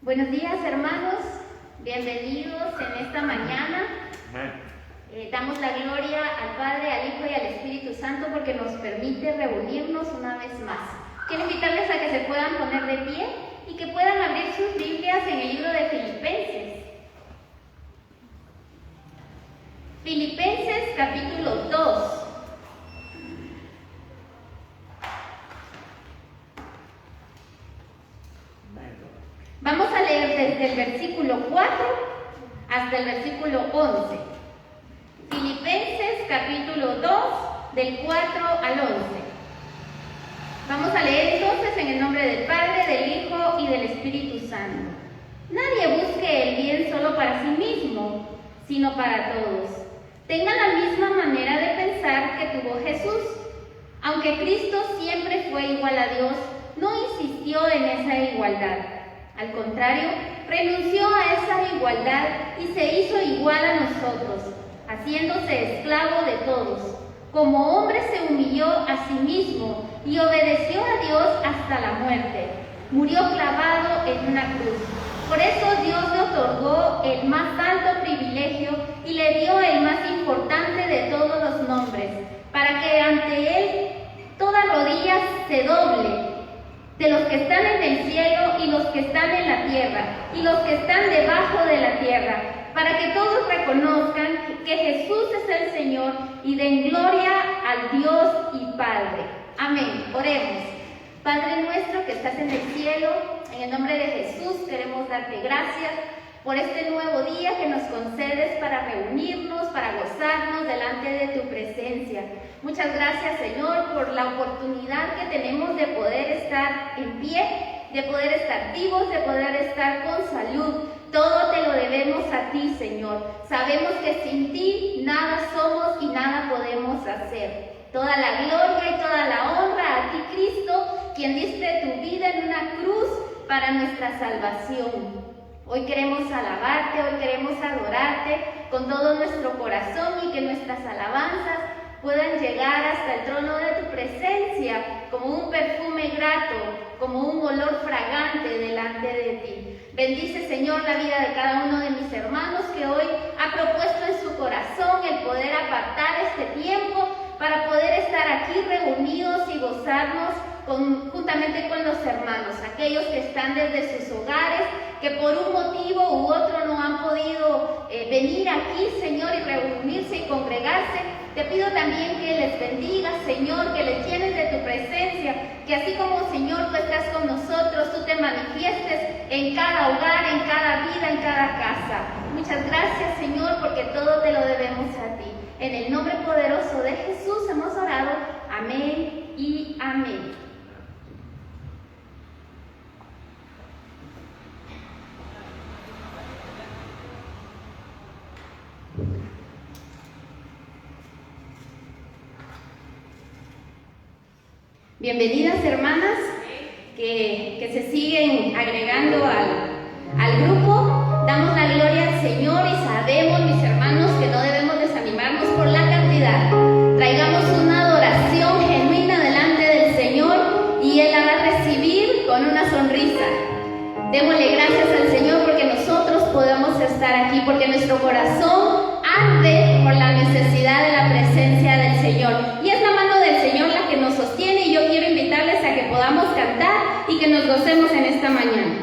Buenos días, hermanos, bienvenidos en esta mañana. Damos la gloria al Padre, al Hijo y al Espíritu Santo porque nos permite reunirnos una vez más. Quiero invitarles a que se puedan poner de pie y que puedan abrir sus Biblias en el libro de Filipenses. Filipenses capítulo 2. Vamos a leer desde el versículo 4 hasta el versículo 11. Filipenses capítulo 2, del 4 al 11. Vamos a leer entonces en el nombre del Padre, del Hijo y del Espíritu Santo. Nadie busque el bien solo para sí mismo, sino para todos. Tengan la misma manera de pensar que tuvo Jesús. Aunque Cristo siempre fue igual a Dios, no insistió en esa igualdad. Al contrario, renunció a esa igualdad y se hizo igual a nosotros, haciéndose esclavo de todos. Como hombre se humilló a sí mismo y obedeció a Dios hasta la muerte. Murió clavado en una cruz. Por eso Dios le otorgó el más alto privilegio y le dio el más importante de todos los nombres, para que ante Él toda rodilla se doble, de los que están en el cielo y los que están en la tierra, y los que están debajo de la tierra, para que todos reconozcan que Jesús es el Señor y den gloria al Dios y Padre. Amén. Oremos. Padre nuestro que estás en el cielo, en el nombre de Jesús queremos darte gracias por este nuevo día que nos concedes para reunirnos, para gozarnos delante de tu presencia. Muchas gracias, Señor, por la oportunidad que tenemos de poder estar en pie, de poder estar vivos, de poder estar con salud. Todo te lo debemos a ti, Señor. Sabemos que sin ti nada somos y nada podemos hacer. Toda la gloria y toda la honra a ti, Cristo, quien diste tu vida en una cruz para nuestra salvación. Hoy queremos alabarte, hoy queremos adorarte con todo nuestro corazón y que nuestras alabanzas puedan llegar hasta el trono de tu presencia como un perfume grato, como un olor fragante delante de ti. Bendice, Señor, la vida de cada uno de mis hermanos que hoy ha propuesto en su corazón el poder apartar este tiempo para poder estar aquí reunidos y gozarnos juntamente con los hermanos, aquellos que están desde sus hogares, que por un motivo u otro no han podido venir aquí, Señor, y reunirse y congregarse. Te pido también que les bendigas, Señor, que les llenes de tu presencia, que así como, Señor, tú estás con nosotros, tú te manifiestes en cada hogar, en cada vida, en cada casa. Muchas gracias, Señor, porque todo te lo debemos a ti. En el nombre poderoso de Jesús hemos orado. Amén y amén. Bienvenidas, hermanas, que se siguen agregando al grupo. Damos la gloria al Señor y sabemos, mis hermanos, que no debemos desanimarnos por la cantidad. Traigamos una adoración genuina delante del Señor y Él la va a recibir con una sonrisa. Démosle gracias al Señor porque nosotros podemos estar aquí, porque nuestro corazón arde por la necesidad de la presencia del Señor. Y es la mano del Señor la que nos sostiene y yo quiero invitarles a que podamos cantar y que nos gocemos en esta mañana.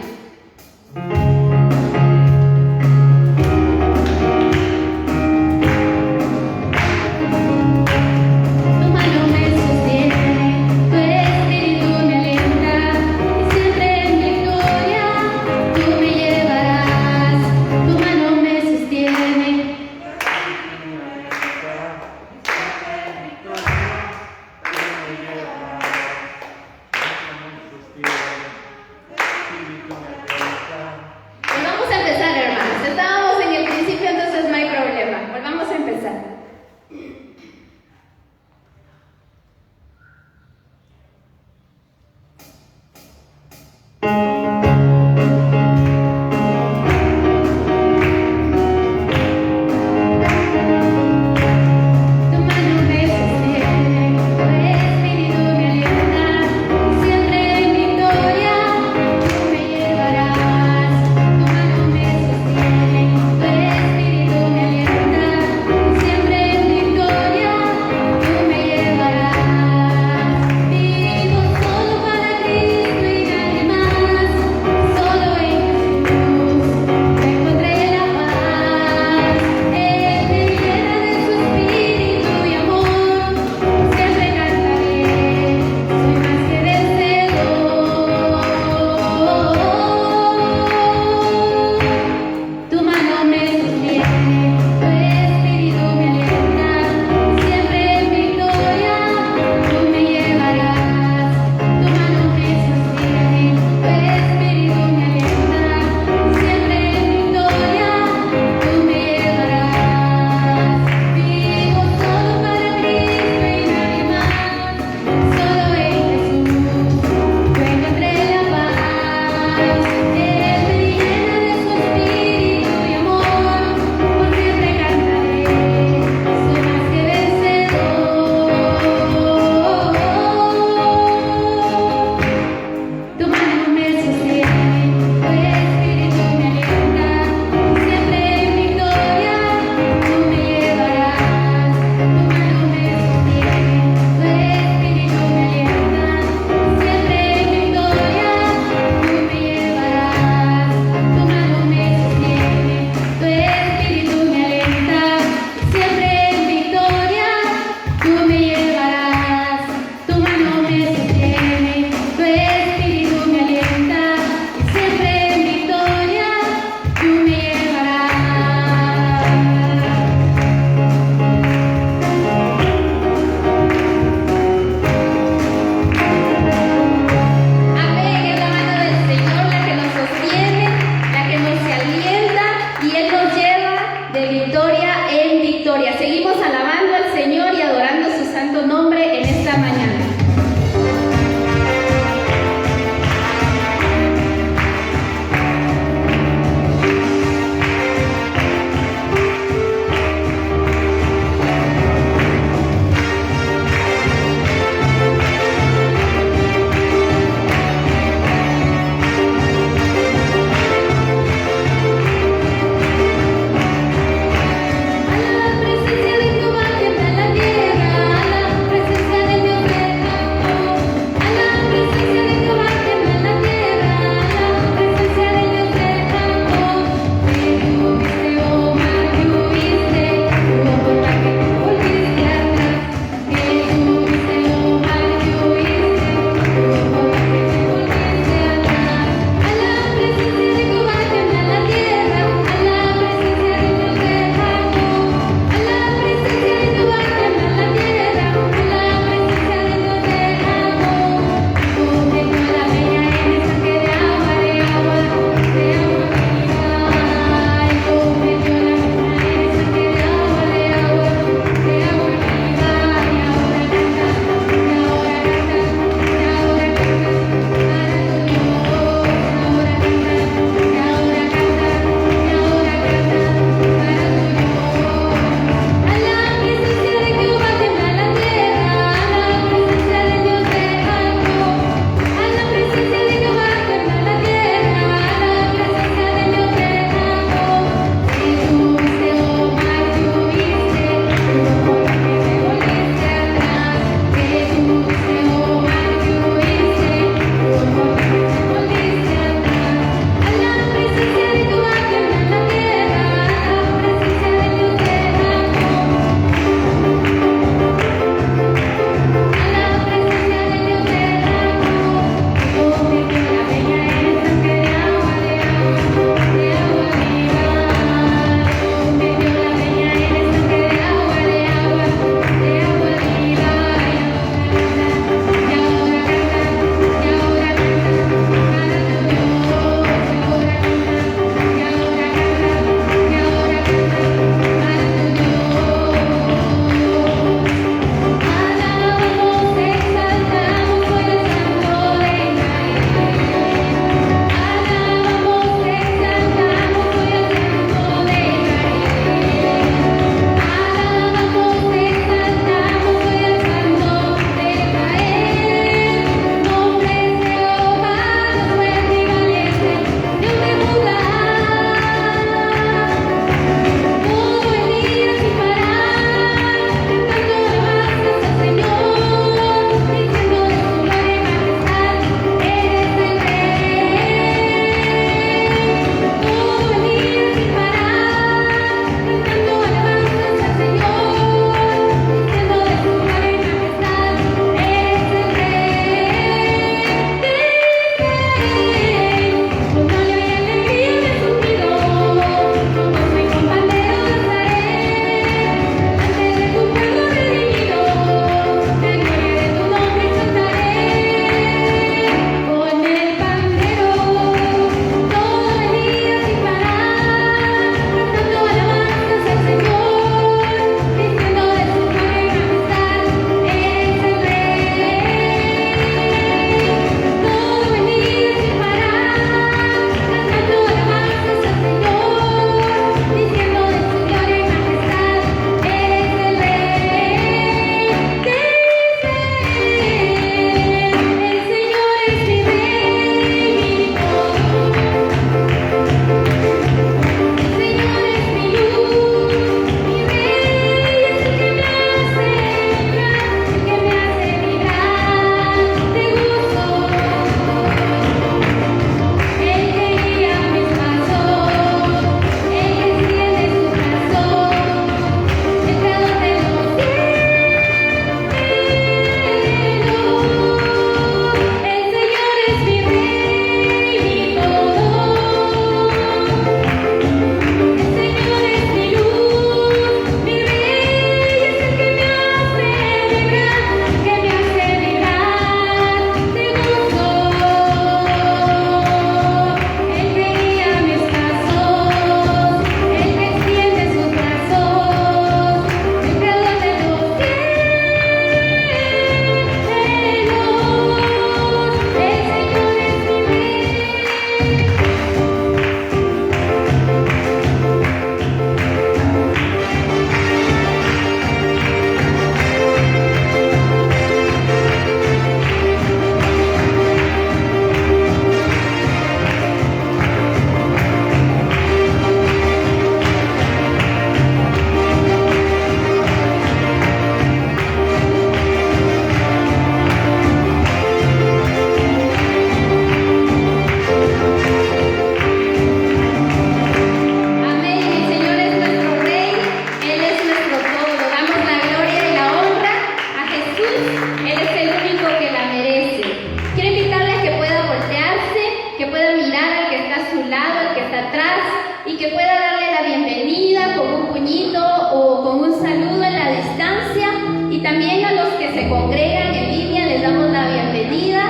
atrás y que pueda darle la bienvenida con un puñito o con un saludo en la distancia. Y también a los que se congregan en línea les damos la bienvenida.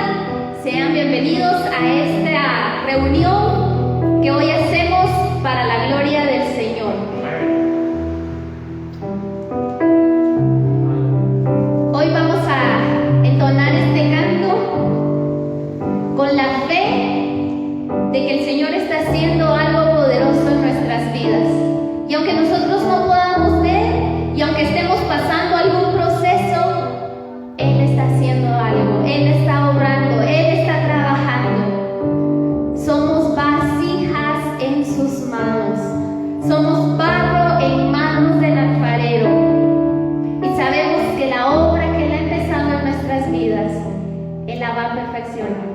Sean bienvenidos a esta reunión que hoy hacemos para la gloria del Señor. Hoy vamos a entonar este canto con la fe de que el Señor está haciendo algo poderoso en nuestras vidas. Y aunque nosotros no podamos ver, y aunque estemos pasando algún proceso, Él está haciendo algo, Él está obrando, Él está trabajando. Somos vasijas en sus manos, somos barro en manos del alfarero. Y sabemos que la obra que Él ha empezado en nuestras vidas, Él la va a perfeccionar.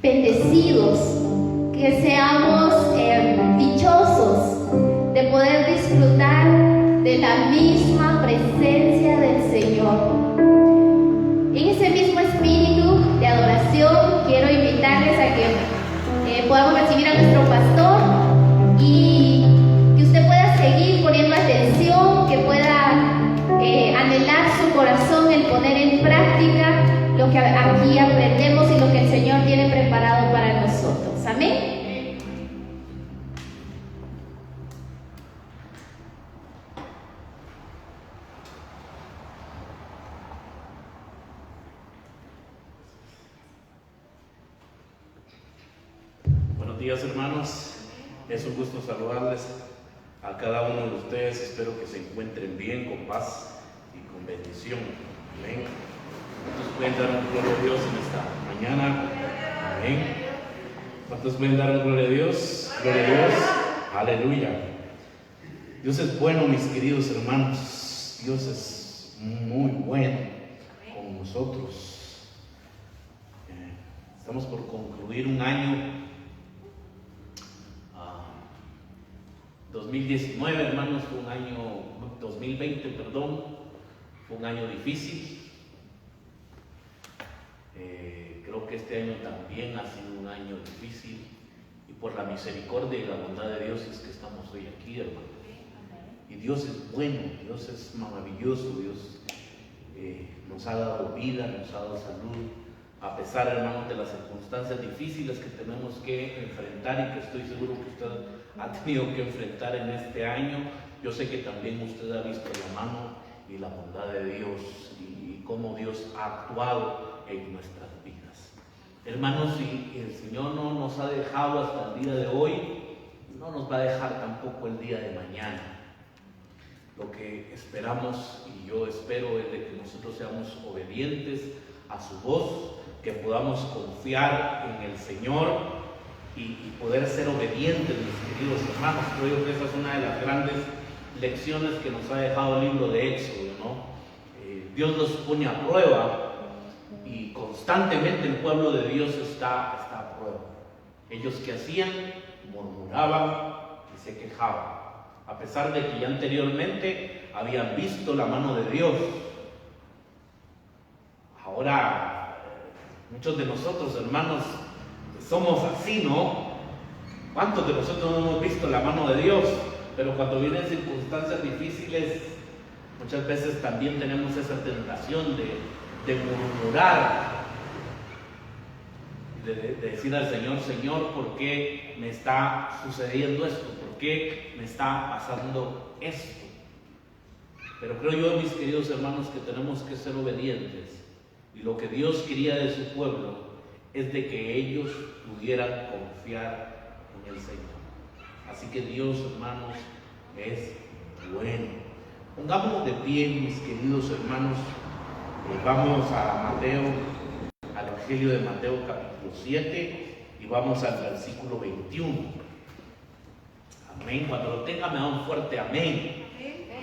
bendecidos, que seamos dichosos de poder disfrutar de la misma presencia del Señor. En ese mismo espíritu de adoración, quiero invitarles a que podamos recibir a nuestro pastor y que usted pueda seguir poniendo atención, que pueda anhelar su corazón el poner en práctica lo que aquí aprendemos y lo que el Señor tiene preparado para nosotros. Amén. Buenos días, hermanos. Es un gusto saludarles a cada uno de ustedes. Espero que se encuentren bien, con paz y con bendición. Amén. ¿Cuántos pueden dar un gloria a Dios en esta mañana? Amén. ¿Cuántos pueden dar un gloria a Dios? Gloria a Dios. Aleluya. Dios es bueno, mis queridos hermanos. Dios es muy bueno con nosotros. Estamos por concluir un año 2019, hermanos, fue un año, 2020, perdón, fue un año difícil. Creo que este año también ha sido un año difícil y por la misericordia y la bondad de Dios es que estamos hoy aquí, hermanos. Y Dios es bueno, Dios es maravilloso, Dios nos ha dado vida, nos ha dado salud, a pesar, hermanos, de las circunstancias difíciles que tenemos que enfrentar y que estoy seguro que usted ha tenido que enfrentar en este año. Yo sé que también usted ha visto la mano y la bondad de Dios y cómo Dios ha actuado en nuestras vidas. Hermanos, si el Señor no nos ha dejado hasta el día de hoy, no nos va a dejar tampoco el día de mañana. Lo que esperamos y yo espero es de que nosotros seamos obedientes a su voz, que podamos confiar en el Señor y poder ser obedientes, mis queridos hermanos. Creo que esa es una de las grandes lecciones que nos ha dejado el libro de Éxodo, ¿no? Dios nos pone a prueba y constantemente el pueblo de Dios está a prueba. Ellos, ¿qué hacían? Murmuraban y se quejaban, a pesar de que ya anteriormente habían visto la mano de Dios. Ahora, muchos de nosotros, hermanos, somos así, ¿no? ¿Cuántos de nosotros no hemos visto la mano de Dios? Pero cuando vienen circunstancias difíciles, muchas veces también tenemos esa tentación de murmurar, de decir al Señor: Señor, ¿por qué me está sucediendo esto? ¿Por qué me está pasando esto? Pero creo yo, mis queridos hermanos, que tenemos que ser obedientes. Y lo que Dios quería de su pueblo es de que ellos pudieran confiar en el Señor. Así que Dios, hermanos, es bueno. Pongámonos de pie, mis queridos hermanos. Vamos a Mateo, al Evangelio de Mateo capítulo 7 y vamos al versículo 21. Amén. Cuando lo tenga me da un fuerte amén.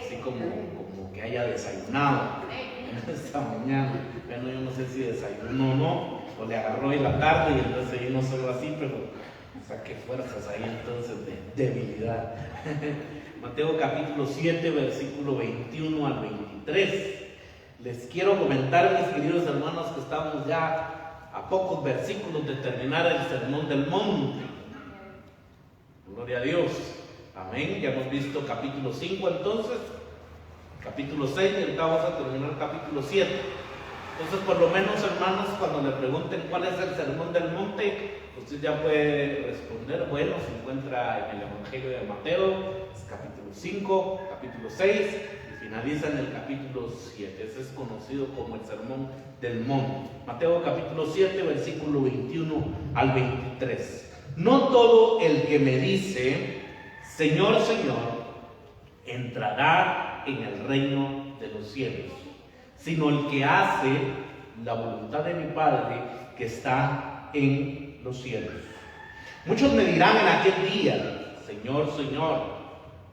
Así como que haya desayunado esta mañana. Bueno, yo no sé si desayunó o no, o le agarró en la tarde y entonces yo no soy así, pero saqué fuerzas ahí entonces de debilidad. Mateo capítulo 7, versículo 21 al 23. Les quiero comentar, mis queridos hermanos, que estamos ya a pocos versículos de terminar el Sermón del Monte. Gloria a Dios. Amén. Ya hemos visto capítulo 5 entonces, capítulo 6 y ahorita vamos a terminar capítulo 7. Entonces, por lo menos, hermanos, cuando le pregunten cuál es el Sermón del Monte, usted ya puede responder: bueno, se encuentra en el Evangelio de Mateo, es capítulo 5, capítulo 6 y finaliza en el capítulo 7. Ese es conocido como el Sermón del Monte. Mateo capítulo 7, versículo 21 al 23. No todo el que me dice: Señor, Señor, entrará en el reino de los cielos, sino el que hace la voluntad de mi Padre que está en los cielos. Muchos me dirán en aquel día: Señor, Señor,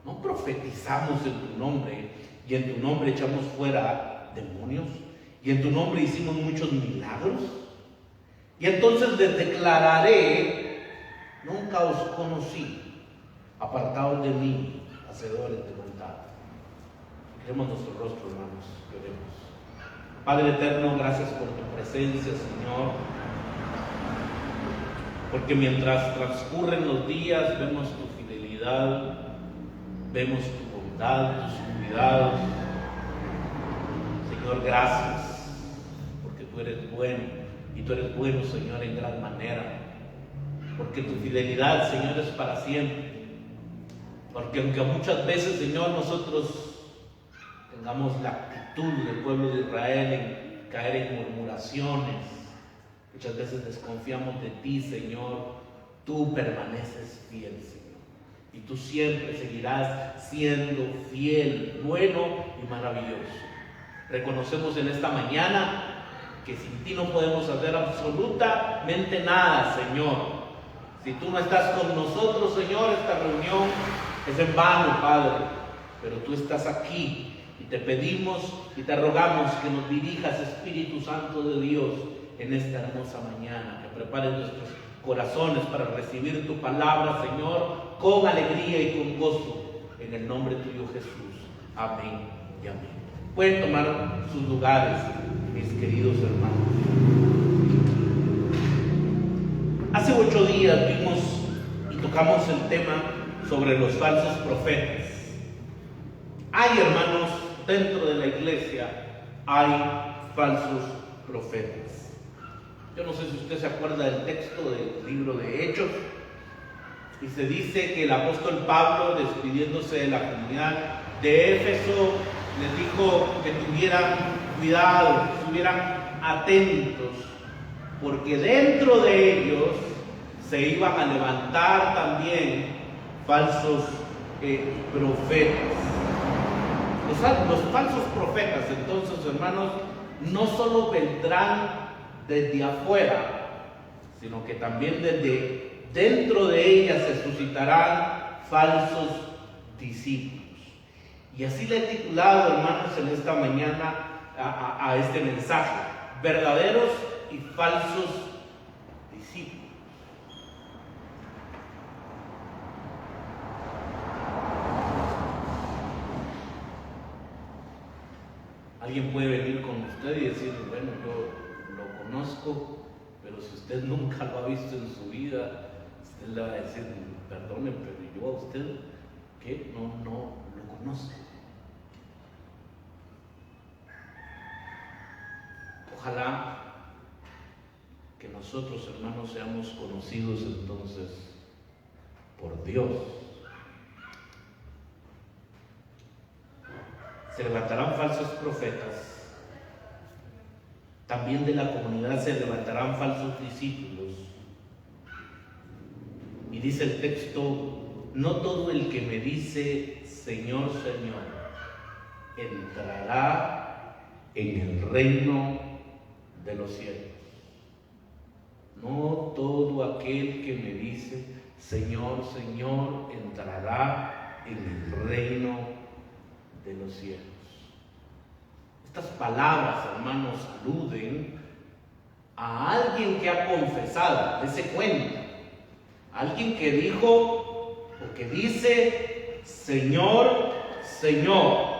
¿no profetizamos en tu nombre y en tu nombre echamos fuera demonios y en tu nombre hicimos muchos milagros? Y entonces les declararé: nunca os conocí, apartados de mí, hacedores de maldad. Miremos nuestro rostro, hermanos, oremos. Padre eterno, gracias por tu presencia, Señor, porque mientras transcurren los días vemos tu fidelidad, vemos tu bondad, tus cuidados. Señor, gracias, porque tú eres bueno, y tú eres bueno, Señor, en gran manera, porque tu fidelidad, Señor, es para siempre, porque aunque muchas veces, Señor, nosotros tengamos la actitud del pueblo de Israel en caer en murmuraciones, muchas veces desconfiamos de ti, Señor, tú permaneces fiel, Señor, y tú siempre seguirás siendo fiel, bueno y maravilloso. Reconocemos en esta mañana que sin ti no podemos hacer absolutamente nada, Señor. Si tú no estás con nosotros, Señor, esta reunión es en vano, Padre, pero tú estás aquí. Y te pedimos y te rogamos que nos dirijas, Espíritu Santo de Dios, en esta hermosa mañana, que prepares nuestros corazones para recibir tu palabra, Señor, con alegría y con gozo, en el nombre tuyo, Jesús. Amén y amén. Pueden tomar sus lugares, mis queridos hermanos. Hace 8 días vimos y tocamos el tema sobre los falsos profetas. Hay, hermanos, dentro de la iglesia hay falsos profetas. Yo no sé si usted se acuerda del texto del libro de Hechos, y se dice que el apóstol Pablo, despidiéndose de la comunidad de Éfeso, les dijo que tuvieran cuidado, que estuvieran atentos, porque dentro de ellos se iban a levantar también falsos profetas. Los falsos profetas, entonces, hermanos, no solo vendrán desde afuera, sino que también desde dentro de ellas se suscitarán falsos discípulos. Y así le he titulado, hermanos, en esta mañana a este mensaje: verdaderos y falsos discípulos. Alguien puede venir con usted y decir: bueno, yo lo conozco, pero si usted nunca lo ha visto en su vida, usted le va a decir: perdone, pero yo a usted, ¿qué? No lo conozco. Ojalá que nosotros, hermanos, seamos conocidos entonces por Dios. Se levantarán falsos profetas. También de la comunidad se levantarán falsos discípulos. Y dice el texto: no todo el que me dice Señor, Señor, entrará en el reino de los cielos. No todo aquel que me dice Señor, Señor, entrará en el reino de los cielos. Estas palabras, hermanos, aluden a alguien que ha confesado, dése cuenta, alguien que dijo o que dice Señor, Señor.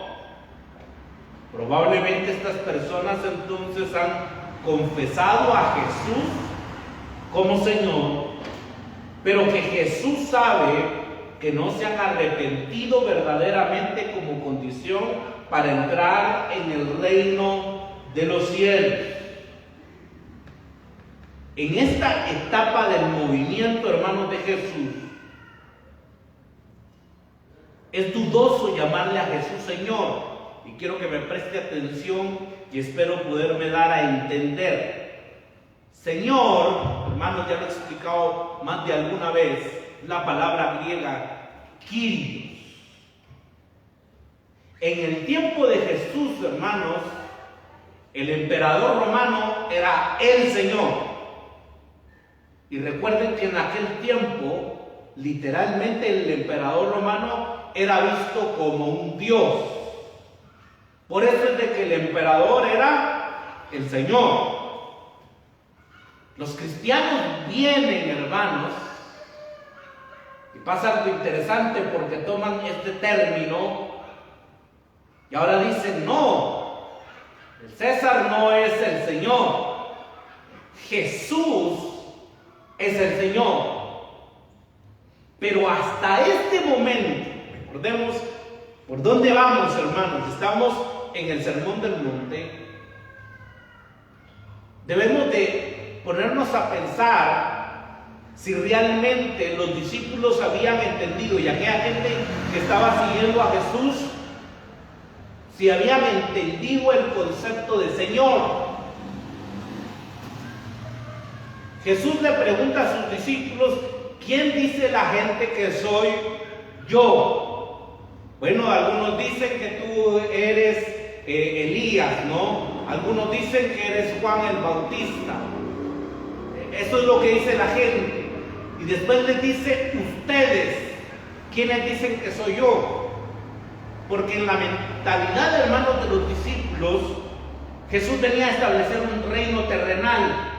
Probablemente estas personas entonces han confesado a Jesús como Señor, pero que Jesús sabe que no se han arrepentido verdaderamente como condición para entrar en el reino de los cielos. En esta etapa del movimiento, hermanos, de Jesús, es dudoso llamarle a Jesús Señor, y quiero que me preste atención y espero poderme dar a entender. Señor, hermanos, ya lo he explicado más de alguna vez, la palabra griega Kyrios. En el tiempo de Jesús, hermanos, el emperador romano era el Señor. Y recuerden que en aquel tiempo, literalmente el emperador romano era visto como un dios. Por eso es de que el emperador era el Señor. Los cristianos vienen, hermanos, y pasa algo interesante porque toman este término y ahora dicen, no, el César no es el Señor, Jesús es el Señor. Pero hasta este momento, recordemos por dónde vamos, hermanos, estamos en el Sermón del Monte. Debemos de ponernos a pensar si realmente los discípulos habían entendido, y aquella gente que estaba siguiendo a Jesús, si habían entendido el concepto de Señor. Jesús le pregunta a sus discípulos, ¿quién dice la gente que soy yo? Bueno, algunos dicen que tú eres Elías, ¿no? Algunos dicen que eres Juan el Bautista. Eso es lo que dice la gente. Y después les dice, ustedes, ¿quiénes dicen que soy yo? Porque en la mentalidad, hermanos, de los discípulos, Jesús venía a establecer un reino terrenal.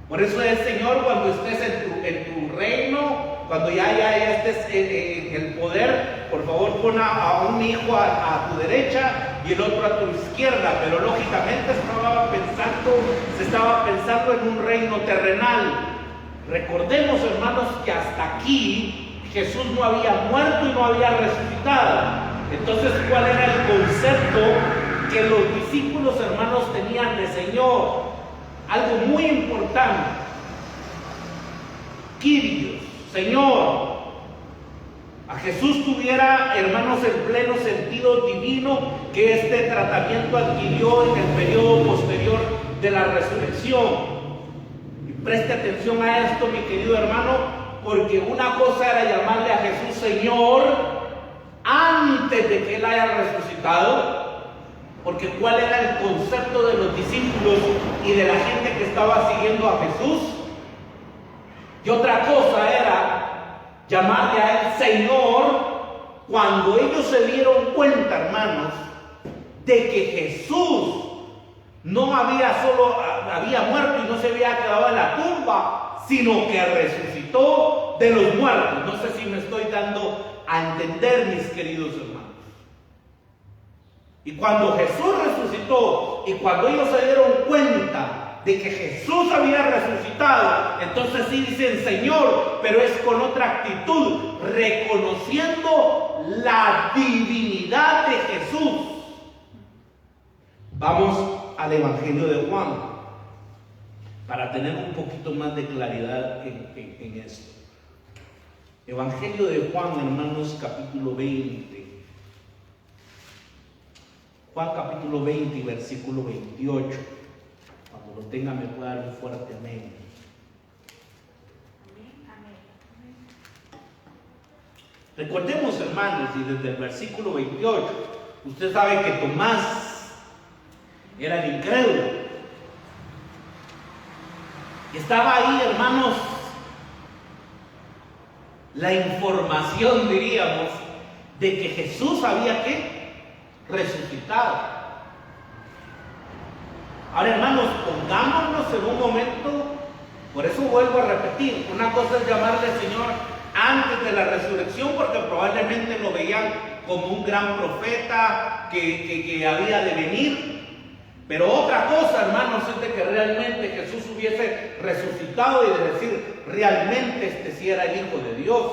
Por eso es, Señor, cuando estés en tu reino, cuando ya estés en el poder, por favor pon a un hijo a tu derecha y el otro a tu izquierda. Pero lógicamente se estaba pensando en un reino terrenal. Recordemos, hermanos, que hasta aquí Jesús no había muerto y no había resucitado. Entonces, ¿cuál era el concepto que los discípulos, hermanos, tenían de Señor? Algo muy importante. Kyrios, Señor. A Jesús tuviera, hermanos, el pleno sentido divino que este tratamiento adquirió en el periodo posterior de la resurrección. Y preste atención a esto, mi querido hermano, porque una cosa era llamarle a Jesús Señor antes de que Él haya resucitado. Porque ¿cuál era el concepto de los discípulos y de la gente que estaba siguiendo a Jesús? Y otra cosa era llamarle a Él Señor cuando ellos se dieron cuenta, hermanos, de que Jesús no había muerto y no se había quedado en la tumba, sino que resucitó de los muertos. No sé si me estoy dando a entender, mis queridos hermanos. Y cuando Jesús resucitó y cuando ellos se dieron cuenta de que Jesús había resucitado, entonces sí dicen Señor, pero es con otra actitud, reconociendo la divinidad de Jesús. Vamos al Evangelio de Juan para tener un poquito más de claridad en esto. Evangelio de Juan, hermanos, capítulo 20. Juan capítulo 20 y versículo 28. Cuando lo tenga me puede dar un fuerte amén. Recordemos, hermanos, y desde el versículo 28, usted sabe que Tomás era el incrédulo. Estaba ahí, hermanos, la información, diríamos, de que Jesús había resucitado. Ahora, hermanos, pongámonos en un momento, por eso vuelvo a repetir, una cosa es llamarle Señor antes de la resurrección, porque probablemente lo veían como un gran profeta que había de venir, pero otra cosa, hermanos, es de que realmente Jesús hubiese resucitado y de decir, realmente este sí era el Hijo de Dios.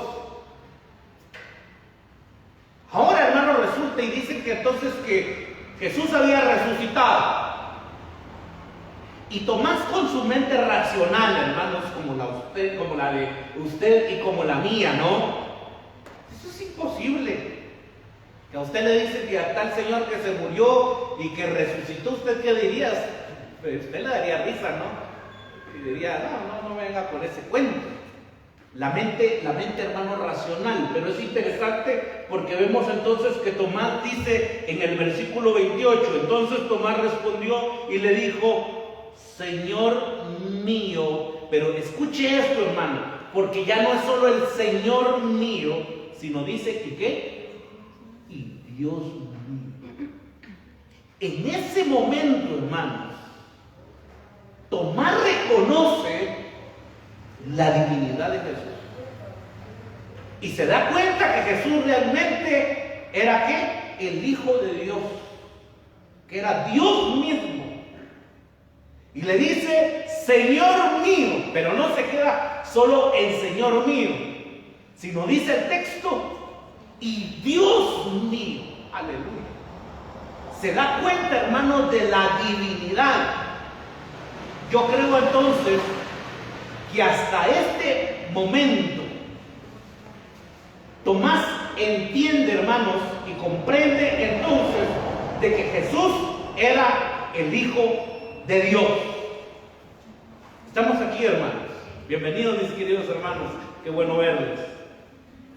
Ahora, hermano, resulta y dicen que entonces que Jesús había resucitado. Y Tomás, con su mente racional, hermanos, como la de usted y como la mía, ¿no? Eso es imposible. Que a usted le dicen que a tal señor que se murió y que resucitó, ¿usted qué diría? Pues usted le daría risa, ¿no? Y diría, no venga con ese cuento. La mente, hermano, racional. Pero es interesante porque vemos entonces que Tomás dice en el versículo 28, entonces Tomás respondió y le dijo, Señor mío. Pero escuche esto, hermano, porque ya no es solo el Señor mío, sino dice que ¿qué? Y Dios mío. En ese momento, hermanos, Tomás reconoce la divinidad de Jesús. Y se da cuenta que Jesús realmente era ¿qué? El Hijo de Dios, que era Dios mismo. Y le dice, Señor mío, pero no se queda solo en Señor mío, sino dice el texto, y Dios mío. Aleluya. Se da cuenta, hermanos, de la divinidad. Yo creo entonces que hasta este momento Tomás entiende, hermanos, y comprende entonces de que Jesús era el Hijo de Dios. Estamos aquí, hermanos. Bienvenidos, mis queridos hermanos. Qué bueno verles.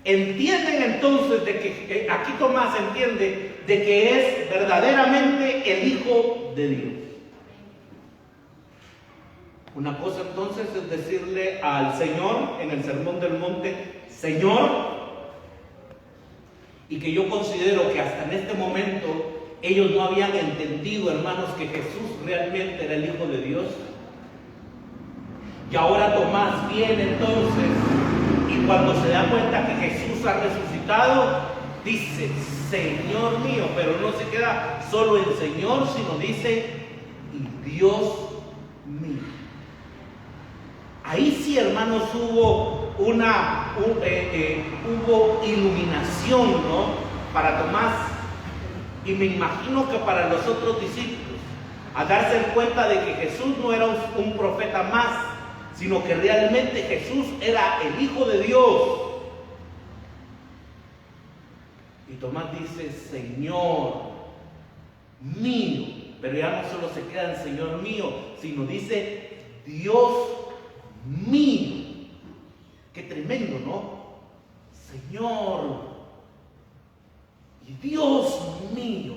Entienden entonces de que aquí Tomás entiende de que es verdaderamente el Hijo de Dios. Una cosa entonces es decirle al Señor en el Sermón del Monte, Señor, y que yo considero que hasta en este momento ellos no habían entendido, hermanos, que Jesús realmente era el Hijo de Dios. Y ahora Tomás viene entonces, y cuando se da cuenta que Jesús ha resucitado, dice, Señor mío, pero no se queda solo en Señor, sino dice, y Dios mío. Ahí sí, hermanos, hubo hubo iluminación, ¿no? Para Tomás, y me imagino que para los otros discípulos, a darse cuenta de que Jesús no era un profeta más, sino que realmente Jesús era el Hijo de Dios. Y Tomás dice, Señor mío, pero ya no solo se queda en Señor mío, sino dice, Dios mío. Qué tremendo, ¿no? Señor y Dios mío.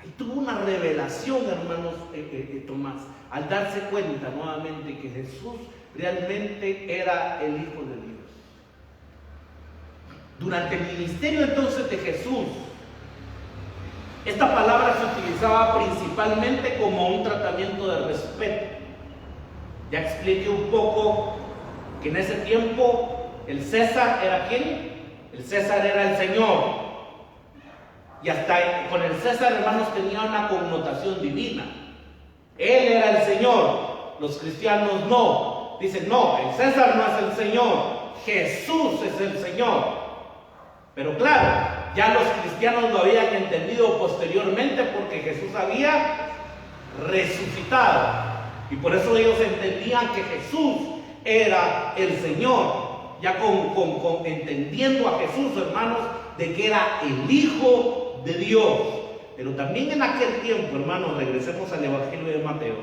Ahí tuvo una revelación, hermanos, Tomás, al darse cuenta nuevamente que Jesús realmente era el Hijo de Dios. Durante el ministerio entonces de Jesús, esta palabra se utilizaba principalmente como un tratamiento de respeto. Ya expliqué un poco que en ese tiempo el César era ¿quién? El César era el Señor. Y hasta con el César, hermanos, tenía una connotación divina. Él era el Señor. Los cristianos no. Dicen, no, el César no es el Señor. Jesús es el Señor. Pero claro, ya los cristianos lo habían entendido posteriormente porque Jesús había resucitado. Y por eso ellos entendían que Jesús era el Señor. Ya entendiendo a Jesús, hermanos, de que era el Hijo de Dios. Pero también en aquel tiempo, hermanos, regresemos al Evangelio de Mateo.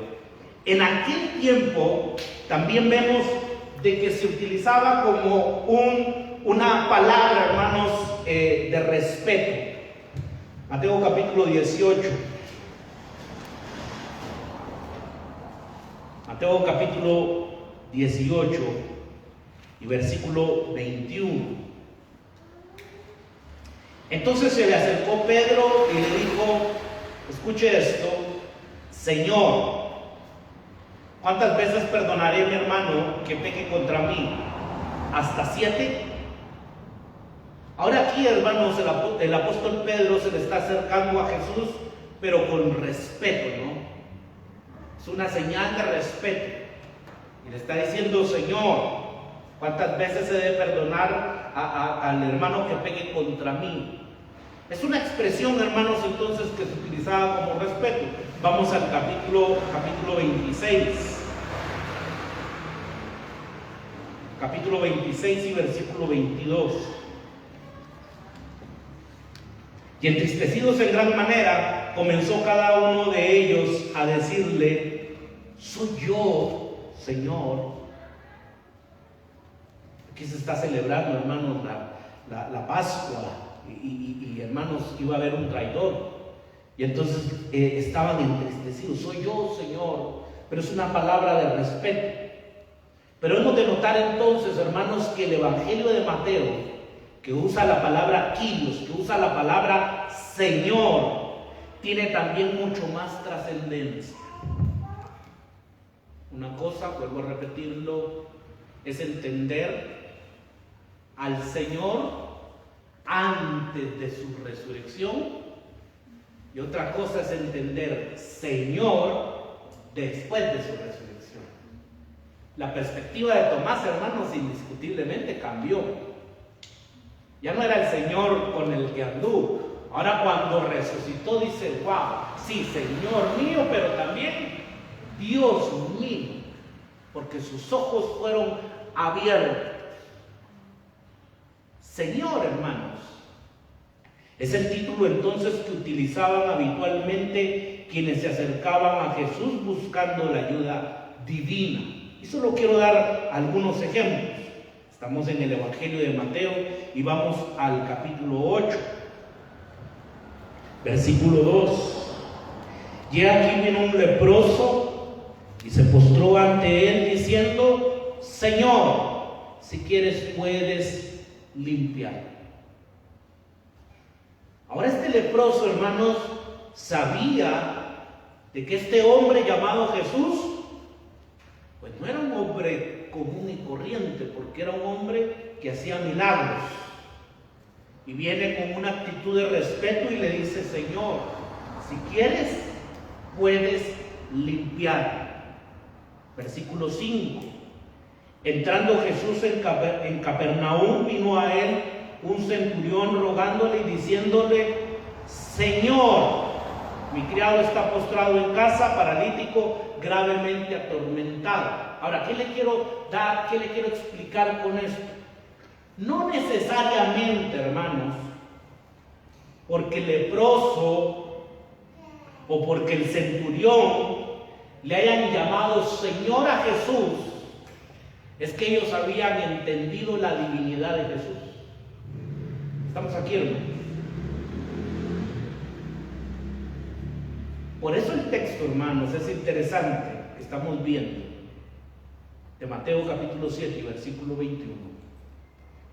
En aquel tiempo también vemos de que se utilizaba como una palabra, hermanos, de respeto. Mateo capítulo 18. Mateo capítulo 18 y versículo 21. Entonces se le acercó Pedro y le dijo, escuche esto, Señor, ¿cuántas veces perdonaré a mi hermano que peque contra mí? ¿Hasta 7? Ahora aquí, hermanos, el apóstol Pedro se le está acercando a Jesús, pero con respeto, ¿no? Es una señal de respeto. Y le está diciendo, Señor, ¿cuántas veces he de perdonar al hermano que pegue contra mí? Es una expresión, hermanos, entonces que se utilizaba como respeto. Vamos al capítulo 26. Capítulo 26 y versículo 22. Y entristecidos en gran manera, comenzó cada uno de ellos a decirle, soy yo, Señor. Aquí se está celebrando, hermanos, la Pascua. Y hermanos, iba a haber un traidor. Y entonces estaban entristecidos. Soy yo, Señor. Pero es una palabra de respeto. Pero hemos de notar entonces, hermanos, que el Evangelio de Mateo, que usa la palabra Kyrios, que usa la palabra Señor, tiene también mucho más trascendencia. Una cosa, vuelvo a repetirlo, es entender al Señor antes de su resurrección, y otra cosa es entender Señor después de su resurrección. La perspectiva de Tomás, hermanos, indiscutiblemente cambió. Ya no era el Señor con el que anduvo. Ahora cuando resucitó dice, wow, sí, Señor mío, pero también Dios mío, porque sus ojos fueron abiertos. Señor, hermanos, es el título entonces que utilizaban habitualmente quienes se acercaban a Jesús buscando la ayuda divina. Y solo quiero dar algunos ejemplos. Estamos en el Evangelio de Mateo y vamos al capítulo 8, versículo 2. Y aquí vino un leproso y se postró ante él diciendo, Señor, si quieres puedes limpiar. Ahora este leproso, hermanos, sabía de que este hombre llamado Jesús, pues no era un hombre común y corriente, porque era un hombre que hacía milagros. Y viene con una actitud de respeto y le dice, Señor, si quieres, puedes limpiar. Versículo 5. Entrando Jesús en Capernaum, vino a él un centurión rogándole y diciéndole, Señor, mi criado está postrado en casa, paralítico, gravemente atormentado. Ahora, ¿qué le quiero dar? ¿Qué le quiero explicar con esto? No necesariamente, hermanos, porque el leproso o porque el centurión le hayan llamado Señor a Jesús, es que ellos habían entendido la divinidad de Jesús. Estamos aquí, hermanos. Por eso el texto, hermanos, es interesante que estamos viendo de Mateo capítulo 7, versículo 21,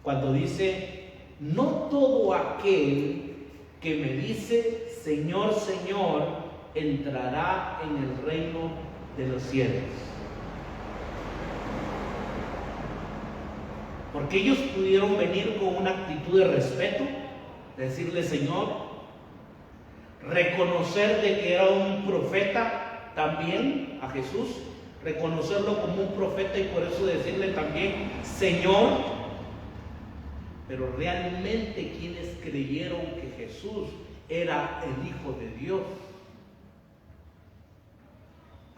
cuando dice, no todo aquel que me dice Señor, Señor, entrará en el reino de los cielos. Porque ellos pudieron venir con una actitud de respeto, decirle Señor, reconocer de que era un profeta también a Jesús, reconocerlo como un profeta y por eso decirle también Señor. Pero realmente quienes creyeron que Jesús era el Hijo de Dios.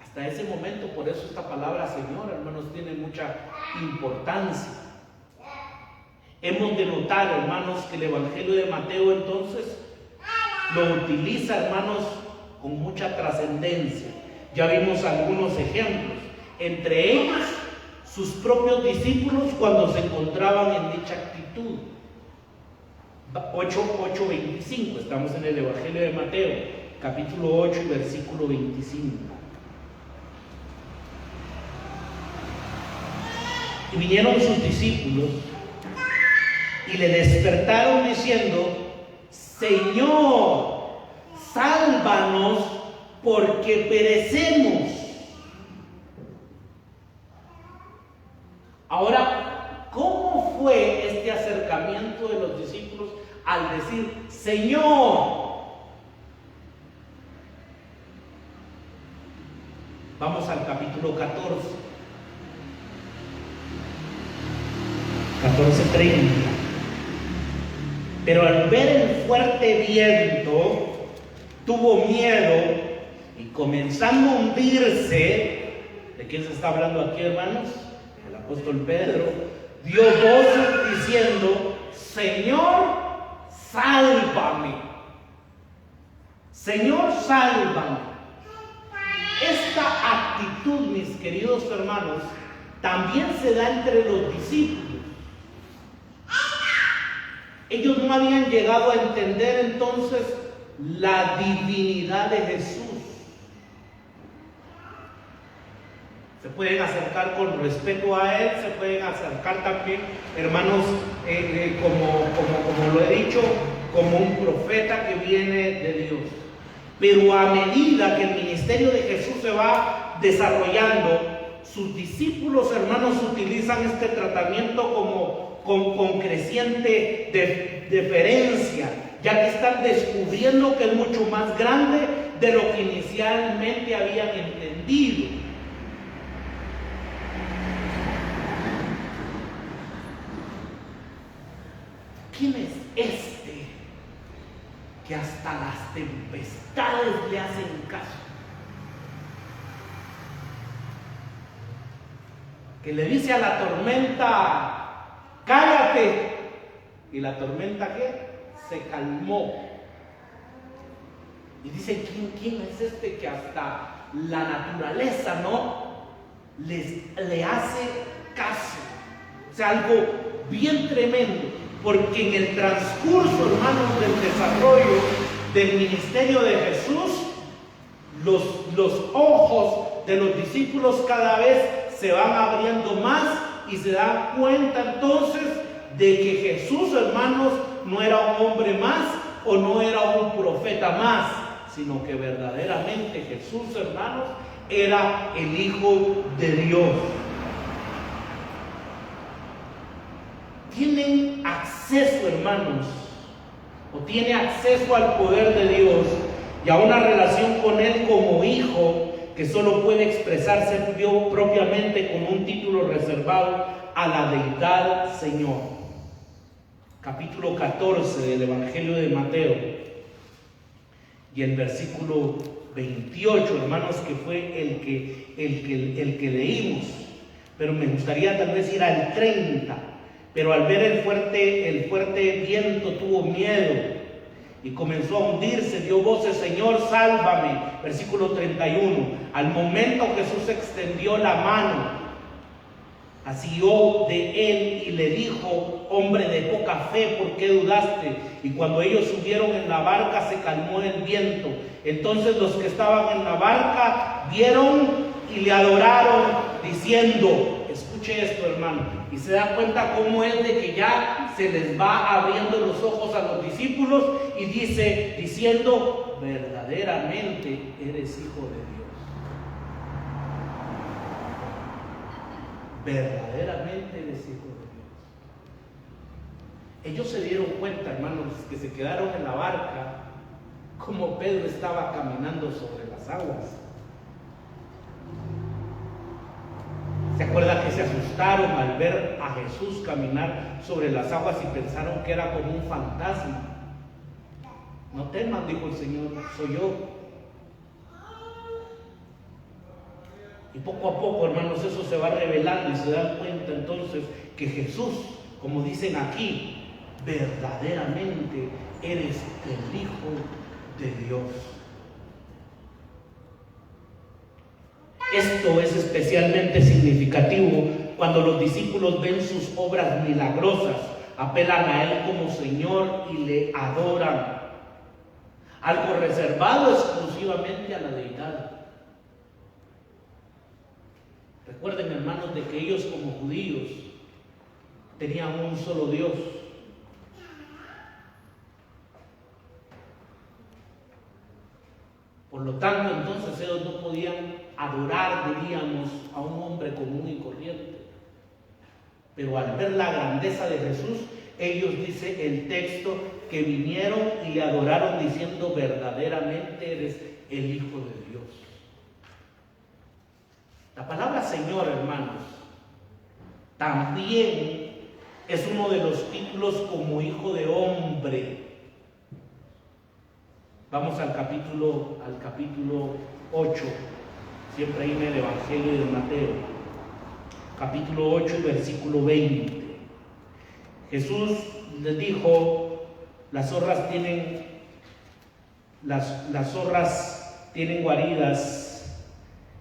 Hasta ese momento, por eso esta palabra Señor, hermanos, tiene mucha importancia. Hemos de notar, hermanos, que el Evangelio de Mateo entonces lo utiliza, hermanos, con mucha trascendencia. Ya vimos algunos ejemplos, entre ellos sus propios discípulos cuando se encontraban en dicha actitud. 8:25, estamos en el Evangelio de Mateo, capítulo 8, versículo 25. Y vinieron sus discípulos y le despertaron diciendo, Señor, sálvanos porque perecemos. Ahora, ¿cómo fue este acercamiento de los discípulos al decir, Señor? Vamos al capítulo 14. 14:30. Pero al ver el fuerte viento, tuvo miedo y comenzando a hundirse, ¿de quién se está hablando aquí, hermanos? El apóstol Pedro, dio voces diciendo, Señor, sálvame. Señor, sálvame. Esta actitud, mis queridos hermanos, también se da entre los discípulos. Ellos no habían llegado a entender entonces la divinidad de Jesús. Se pueden acercar con respeto a Él, se pueden acercar también, hermanos, como lo he dicho, como un profeta que viene de Dios. Pero a medida que el ministerio de Jesús se va desarrollando, sus discípulos, hermanos, utilizan este tratamiento con creciente deferencia, ya que están descubriendo que es mucho más grande de lo que inicialmente habían entendido. ¿Quién es este que hasta las tempestades le hacen caso? Que le dice a la tormenta, cállate, y la tormenta, ¿qué? Se calmó. Y dice, ¿quién es este que hasta la naturaleza, le hace caso? O sea, algo bien tremendo, porque en el transcurso, hermanos, del desarrollo del ministerio de Jesús, los ojos de los discípulos cada vez se van abriendo más y se dan cuenta entonces de que Jesús, hermanos, no era un hombre más o no era un profeta más, sino que verdaderamente Jesús, hermanos, era el Hijo de Dios. Tienen acceso, hermanos, o tiene acceso al poder de Dios y a una relación con Él como hijo, que solo puede expresarse propiamente con un título reservado a la deidad Señor. Capítulo 14 del Evangelio de Mateo y el versículo 28, hermanos, que fue el que leímos, pero me gustaría tal vez ir al 30. Pero al ver el fuerte viento tuvo miedo y comenzó a hundirse, dio voces, Señor, sálvame. Versículo 31. Al momento Jesús extendió la mano, asió de él y le dijo, hombre de poca fe, ¿por qué dudaste? Y cuando ellos subieron en la barca se calmó el viento. Entonces los que estaban en la barca vieron y le adoraron diciendo, escuche esto, hermano, y se da cuenta cómo es de que ya se les va abriendo los ojos a los discípulos y diciendo, verdaderamente eres hijo de Dios. Verdaderamente eres hijo de Dios. Ellos se dieron cuenta, hermanos, que se quedaron en la barca, como Pedro estaba caminando sobre las aguas. ¿Se acuerdan que se asustaron al ver a Jesús caminar sobre las aguas y pensaron que era como un fantasma? No teman, dijo el Señor, soy yo. Y poco a poco, hermanos, eso se va revelando y se dan cuenta entonces que Jesús, como dicen aquí, verdaderamente eres el Hijo de Dios. Esto es especialmente significativo cuando los discípulos ven sus obras milagrosas, apelan a Él como Señor y le adoran. Algo reservado exclusivamente a la deidad. Recuerden, hermanos, de que ellos como judíos tenían un solo Dios. Por lo tanto, entonces ellos no podían adorar, diríamos, a un hombre común y corriente. Pero al ver la grandeza de Jesús, ellos, dice el texto, que vinieron y le adoraron diciendo, verdaderamente eres el Hijo de Dios. La palabra Señor, hermanos, también es uno de los títulos como Hijo de Hombre. Vamos al capítulo 8, siempre ahí en el Evangelio de Mateo, capítulo 8 y versículo 20. Jesús les dijo, las zorras tienen guaridas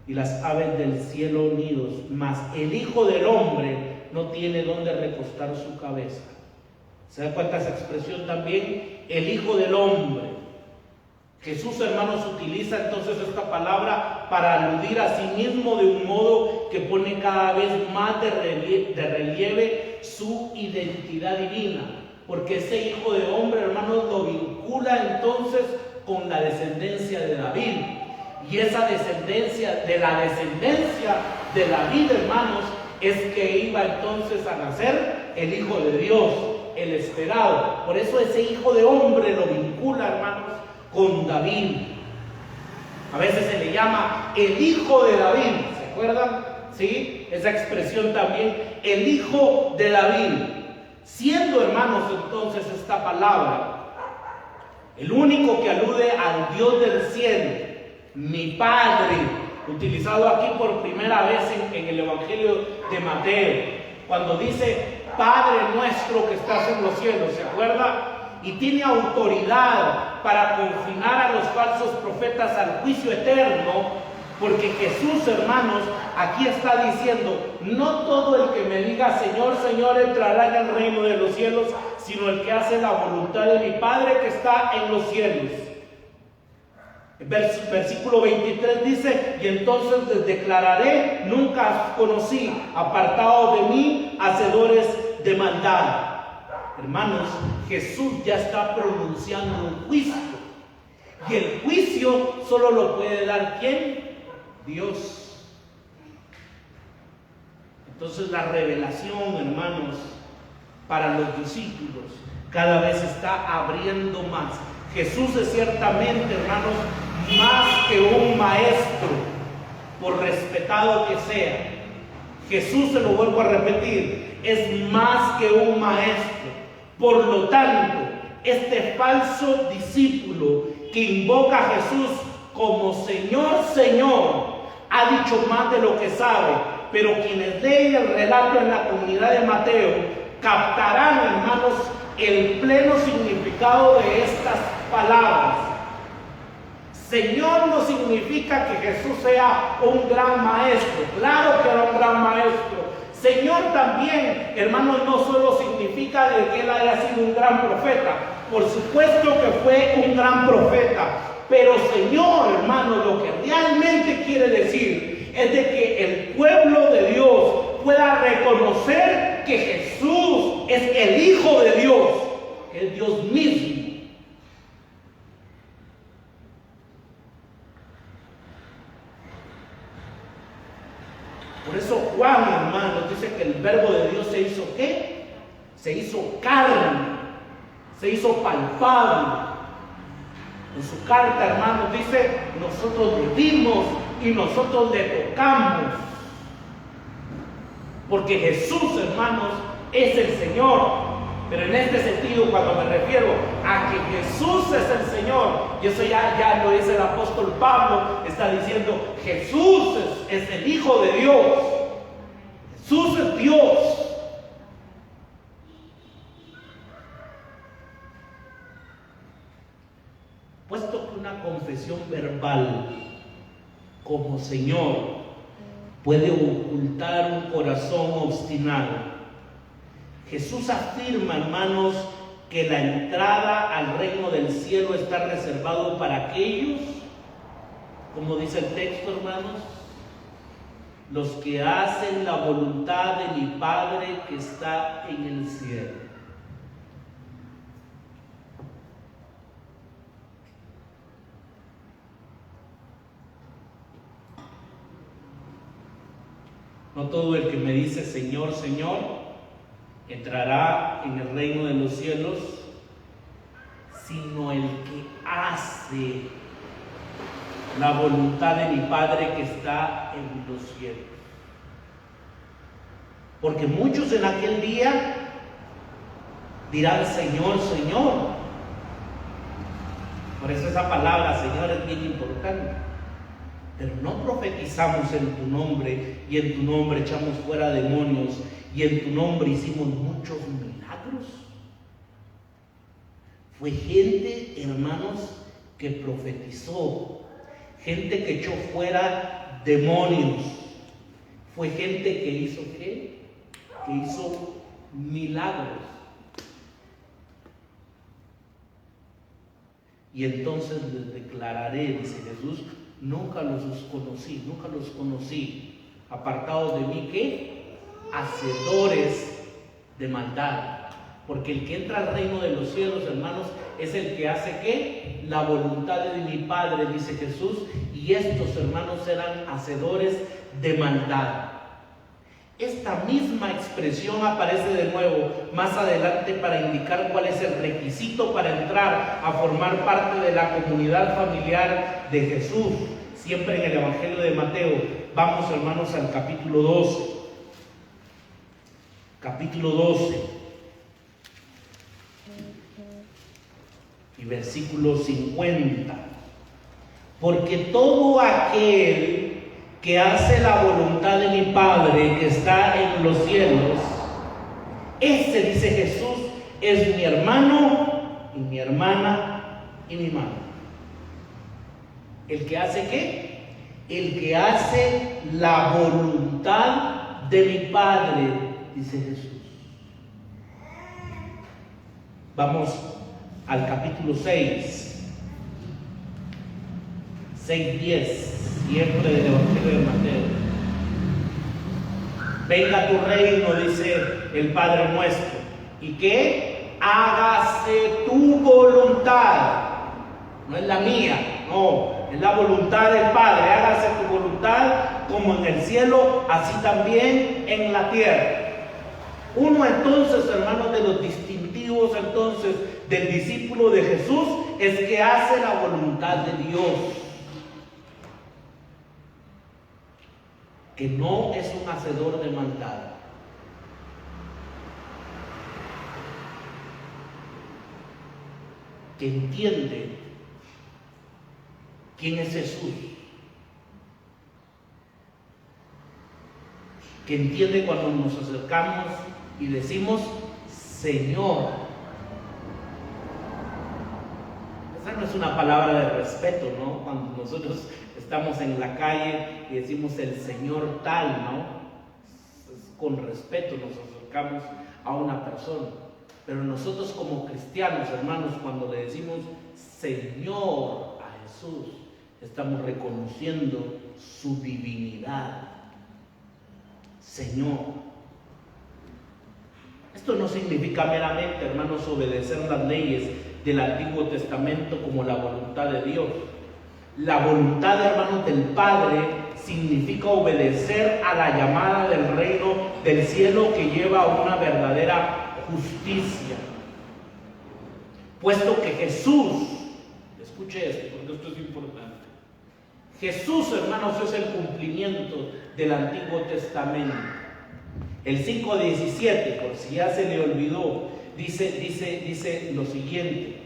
y las aves del cielo nidos, mas el Hijo del Hombre no tiene donde recostar su cabeza. ¿Se da cuenta esa expresión también? El Hijo del Hombre. Jesús, hermanos, utiliza entonces esta palabra para aludir a sí mismo de un modo que pone cada vez más de relieve su identidad divina, porque ese Hijo de Hombre, hermanos, lo vincula entonces con la descendencia de David, y esa descendencia de David, hermanos, es que iba entonces a nacer el Hijo de Dios, el esperado. Por eso ese hijo de hombre lo vincula, hermanos, con David. A veces se le llama el hijo de David, ¿se acuerdan? ¿Sí? Esa expresión también, el hijo de David. Siendo, hermanos, entonces esta palabra el único que alude al Dios del cielo, mi Padre, utilizado aquí por primera vez en el Evangelio de Mateo, cuando dice Padre nuestro que estás en los cielos, ¿se acuerda? Y tiene autoridad para confinar a los falsos profetas al juicio eterno, porque Jesús, hermanos, aquí está diciendo, no todo el que me diga Señor, Señor entrará en el reino de los cielos, sino el que hace la voluntad de mi Padre que está en los cielos. Versículo 23 dice, y entonces les declararé, nunca os conocí, apartados de mí, hacedores de maldad. Hermanos, Jesús ya está pronunciando un juicio, y el juicio solo lo puede dar ¿quién? Dios. Entonces la revelación, hermanos, para los discípulos cada vez está abriendo más. Jesús es ciertamente, hermanos, más que un maestro, por respetado que sea. Jesús, se lo vuelvo a repetir, es más que un maestro. Por lo tanto, este falso discípulo que invoca a Jesús como Señor, Señor, ha dicho más de lo que sabe, pero quienes leen el relato en la comunidad de Mateo captarán, hermanos, el pleno significado de estas palabras. Señor no significa que Jesús sea un gran maestro, claro que era un gran maestro. Señor también, hermanos, no solo significa de que él haya sido un gran profeta, por supuesto que fue un gran profeta, pero Señor, hermanos, lo que realmente quiere decir es de que el pueblo de Dios pueda reconocer que Jesús es el Hijo de Dios, es Dios mismo. Por eso Juan, hermanos, dice que el verbo de Dios se hizo ¿qué? Se hizo carne, se hizo palpable. En su carta, hermanos, dice, nosotros le vimos y nosotros le tocamos. Porque Jesús, hermanos, es el Señor. Pero en este sentido, cuando me refiero a que Jesús es el Señor, y eso ya lo dice el apóstol Pablo, está diciendo, Jesús es el Hijo de Dios. Jesús es Dios. Puesto que una confesión verbal como Señor puede ocultar un corazón obstinado, Jesús afirma, hermanos, que la entrada al reino del cielo está reservado para aquellos, como dice el texto, hermanos, los que hacen la voluntad de mi Padre que está en el cielo. No todo el que me dice Señor, Señor, entrará en el reino de los cielos, sino el que hace la voluntad de mi Padre que está en los cielos. Porque muchos en aquel día dirán Señor, Señor. Por eso esa palabra Señor es bien importante. Pero no profetizamos en tu nombre, y en tu nombre echamos fuera demonios, y en tu nombre hicimos muchos milagros. Fue gente, hermanos, que profetizó, gente que echó fuera demonios. Fue gente que hizo ¿qué? Que hizo milagros. Y entonces les declararé, dice Jesús, nunca los conocí, apartados de mí, ¿qué? Hacedores de maldad. Porque el que entra al reino de los cielos, hermanos, es el que hace ¿qué? La voluntad de mi Padre, dice Jesús, y estos, hermanos, eran hacedores de maldad. Esta misma expresión aparece de nuevo más adelante para indicar cuál es el requisito para entrar a formar parte de la comunidad familiar de Jesús, siempre en el Evangelio de Mateo. Vamos, hermanos, al capítulo 12. Capítulo 12. Y versículo 50. Porque todo aquel que hace la voluntad de mi Padre que está en los cielos, ese, dice Jesús, es mi hermano y mi hermana y mi madre. ¿El que hace qué? El que hace la voluntad de mi Padre, dice Jesús. Vamos al capítulo 6. 6:10, siempre del Evangelio de Mateo. Venga tu reino, dice el Padre nuestro, y que hágase tu voluntad. No es la mía, no, es la voluntad del Padre. Hágase tu voluntad como en el cielo, así también en la tierra. Uno entonces, hermanos, de los distintivos entonces del discípulo de Jesús es que hace la voluntad de Dios. Que no es un hacedor de maldad. Que entiende quién es Jesús. Que entiende cuando nos acercamos y decimos Señor. Esa no es una palabra de respeto, ¿no? Cuando nosotros estamos en la calle y decimos el Señor tal, ¿no? Con respeto nos acercamos a una persona. Pero nosotros como cristianos, hermanos, cuando le decimos Señor a Jesús, estamos reconociendo su divinidad. Señor. Esto no significa meramente, hermanos, obedecer las leyes del Antiguo Testamento como la voluntad de Dios. La voluntad, hermanos, del Padre significa obedecer a la llamada del reino del cielo que lleva a una verdadera justicia. Puesto que Jesús, escuche esto porque esto es importante, Jesús, hermanos, es el cumplimiento del Antiguo Testamento. El 5:17, por si ya se le olvidó, dice lo siguiente.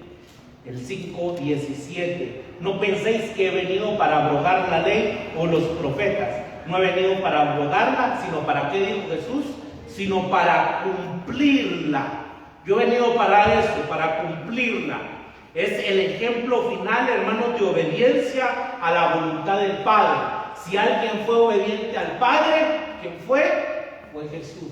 El 5:17: no penséis que he venido para abrogar la ley o los profetas. No he venido para abrogarla, sino para, ¿qué dijo Jesús? Sino para cumplirla. Yo he venido para eso, para cumplirla. Es el ejemplo final, hermanos, de obediencia a la voluntad del Padre. Si alguien fue obediente al Padre, ¿quién fue? Fue Jesús.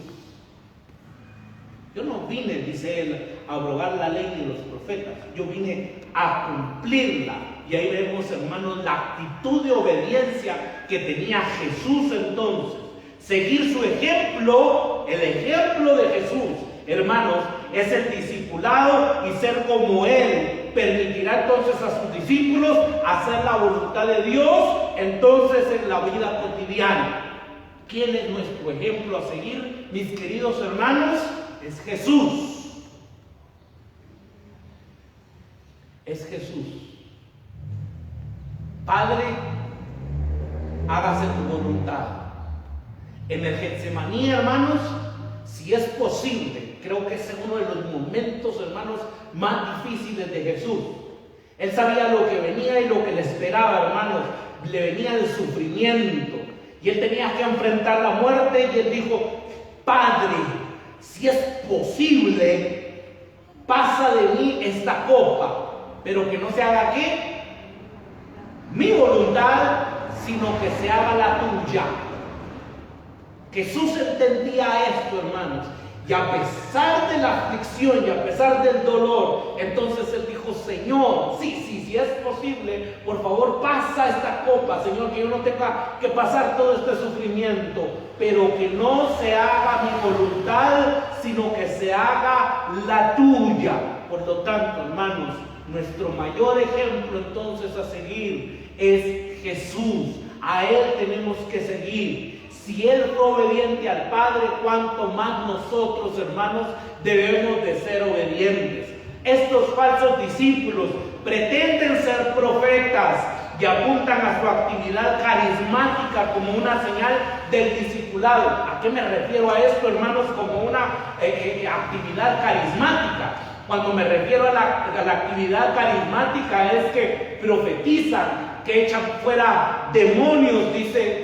Yo no vine, dice él, a abrogar la ley de los profetas. Yo vine a cumplirla. Y ahí vemos, hermanos, la actitud de obediencia que tenía Jesús entonces. Seguir su ejemplo, el ejemplo de Jesús, hermanos, es el discipulado y ser como Él. Permitirá entonces a sus discípulos hacer la voluntad de Dios, entonces en la vida cotidiana. ¿Quién es nuestro ejemplo a seguir, mis queridos hermanos? Es Jesús. Es Jesús. Padre, hágase tu voluntad. En el Getsemaní, hermanos, si es posible, creo que es uno de los momentos, hermanos, más difíciles de Jesús. Él sabía lo que venía y lo que le esperaba, hermanos. Le venía el sufrimiento. Y él tenía que enfrentar la muerte y él dijo: Padre, si es posible, pasa de mí esta copa, pero que no se haga ¿qué? Mi voluntad, sino que se haga la tuya. Jesús entendía esto, hermanos, y a pesar de la aflicción y a pesar del dolor, entonces él dijo: Señor, sí, si es posible, por favor pasa esta copa, Señor, que yo no tenga que pasar todo este sufrimiento, pero que no se haga mi voluntad, sino que se haga la tuya. Por lo tanto, hermanos, nuestro mayor ejemplo entonces a seguir es Jesús. A Él tenemos que seguir. Si Él fue obediente al Padre, cuánto más nosotros, hermanos, debemos de ser obedientes. Estos falsos discípulos pretenden ser profetas y apuntan a su actividad carismática como una señal del discipulado. ¿A qué me refiero a esto, hermanos? Como una actividad carismática. Cuando me refiero a la actividad carismática es que profetizan, que echan fuera demonios, dice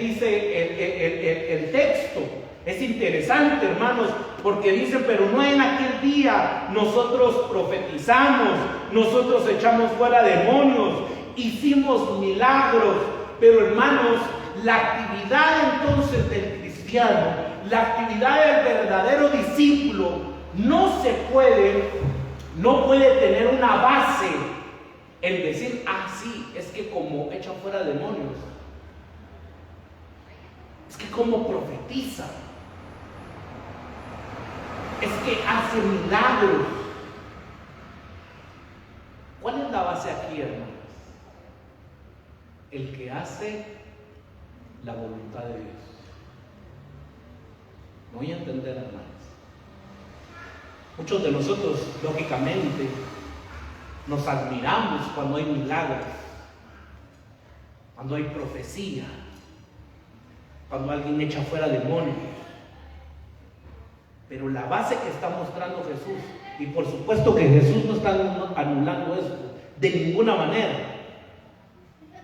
el texto. Es interesante, hermanos, porque dicen, pero no en aquel día nosotros profetizamos, nosotros echamos fuera demonios, hicimos milagros. Pero, hermanos, la actividad entonces del cristiano, la actividad del verdadero discípulo, no puede tener una base en decir, sí, es que como echan fuera demonios, es que como profetiza, es que hace milagros. ¿Cuál es la base aquí, hermanos? El que hace la voluntad de Dios. Me voy a entender, hermanos. Muchos de nosotros, lógicamente, nos admiramos cuando hay milagros, cuando hay profecía, cuando alguien echa fuera demonios. Pero la base que está mostrando Jesús, y por supuesto que Jesús no está anulando esto de ninguna manera,